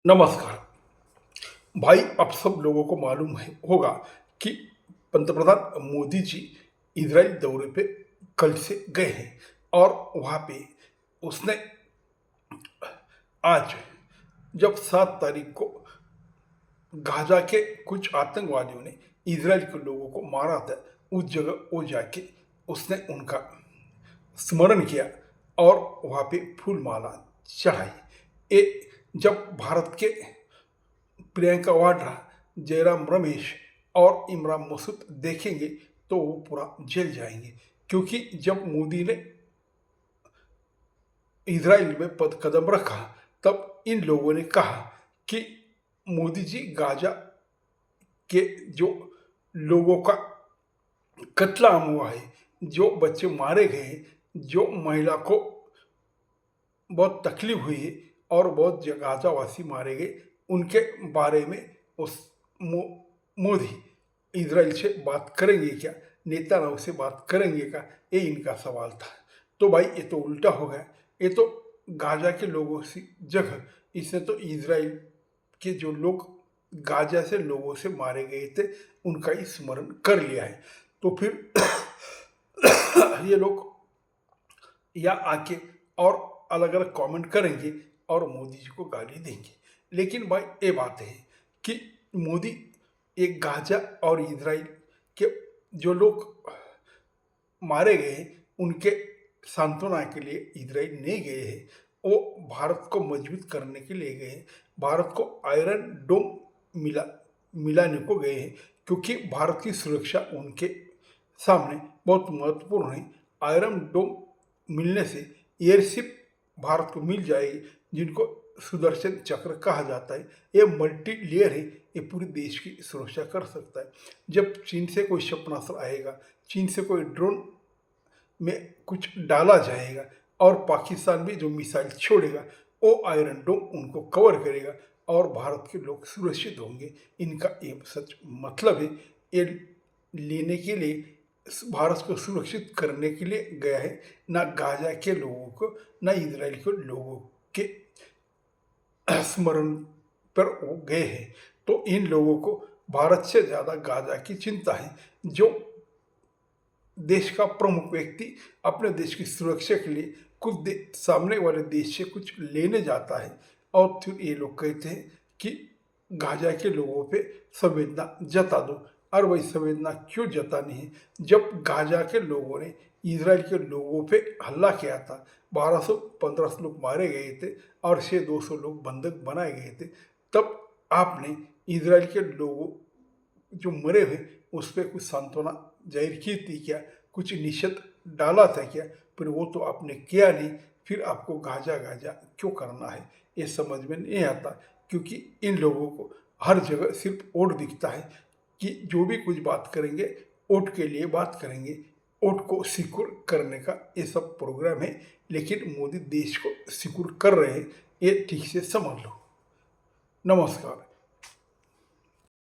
नमस्कार भाई। आप सब लोगों को मालूम है होगा कि पंतप्रधान मोदी जी इजराइल दौरे पे कल से गए हैं और वहाँ पे उसने आज जब 7 तारीख को गाजा के कुछ आतंकवादियों ने इजराइल के लोगों को मारा था, उस जगह वो जाके उसने उनका स्मरण किया और वहाँ पे फूल माला चढ़ाई। ये जब भारत के प्रियंका वाड्रा, जयराम रमेश और इमरान मसूद देखेंगे तो वो पूरा जल जाएंगे, क्योंकि जब मोदी ने इजराइल में पद कदम रखा तब इन लोगों ने कहा कि मोदी जी गाजा के जो लोगों का कत्ल आम हुआ है, जो बच्चे मारे गए हैं, जो महिला को बहुत तकलीफ हुई है और बहुत गाजावासी मारे गए, उनके बारे में उस मोदी इजराइल से बात करेंगे क्या, नेतानाऊ से बात करेंगे क्या, ये इनका सवाल था। तो भाई ये तो उल्टा हो गया। ये तो गाजा के लोगों से जगह इसने तो इजराइल के जो लोग गाजा से लोगों से मारे गए थे उनका ही स्मरण कर लिया है। तो फिर ये लोग या आके और अलग अलग कमेंट करेंगे और मोदी जी को गाली देंगे। लेकिन भाई ये बात है कि मोदी एक गाजा और इजराइल के जो लोग मारे गए हैं उनके सांत्वना के लिए इजराइल नहीं गए हैं, वो भारत को मजबूत करने के लिए गए हैं, भारत को आयरन डोम मिलाने को गए हैं, क्योंकि भारत की सुरक्षा उनके सामने बहुत महत्वपूर्ण है। आयरन डोम मिलने से एयरशिप भारत को मिल जाएगी, जिनको सुदर्शन चक्र कहा जाता है। ये मल्टी लेयर है, ये पूरे देश की सुरक्षा कर सकता है। जब चीन से कोई क्षेपणास्त्र आएगा, चीन से कोई ड्रोन में कुछ डाला जाएगा और पाकिस्तान भी जो मिसाइल छोड़ेगा वो आयरन डोम उनको कवर करेगा और भारत के लोग सुरक्षित होंगे। इनका ये सच मतलब है। ये लेने के लिए, भारत को सुरक्षित करने के लिए गया है, ना गाजा के लोगों को ना इजराइल के लोगों के स्मरण पर वो गए हैं। तो इन लोगों को भारत से ज़्यादा गाजा की चिंता है। जो देश का प्रमुख व्यक्ति अपने देश की सुरक्षा के लिए कुछ सामने वाले देश से कुछ लेने जाता है और फिर ये लोग कहते हैं कि गाजा के लोगों पे संवेदना जता दो। और वही संवेदना क्यों जतानी है, जब गाजा के लोगों ने इजराइल के लोगों पे हमला किया था, 1200-1500 लोग मारे गए थे और 100-200 लोग बंधक बनाए गए थे, तब आपने इजराइल के लोगों जो मरे हुए उस पर कुछ सांत्वना जाहिर की थी क्या, कुछ निषेध डाला था क्या? फिर वो तो आपने किया नहीं, फिर आपको गाजा गाजा क्यों करना है, ये समझ में नहीं आता। क्योंकि इन लोगों को हर जगह सिर्फ वोट दिखता है कि जो भी कुछ बात करेंगे वोट के लिए बात करेंगे, वोट को सिक्योर करने का ये सब प्रोग्राम है। लेकिन मोदी देश को सिक्योर कर रहे हैं, ये ठीक से समझ लो। नमस्कार।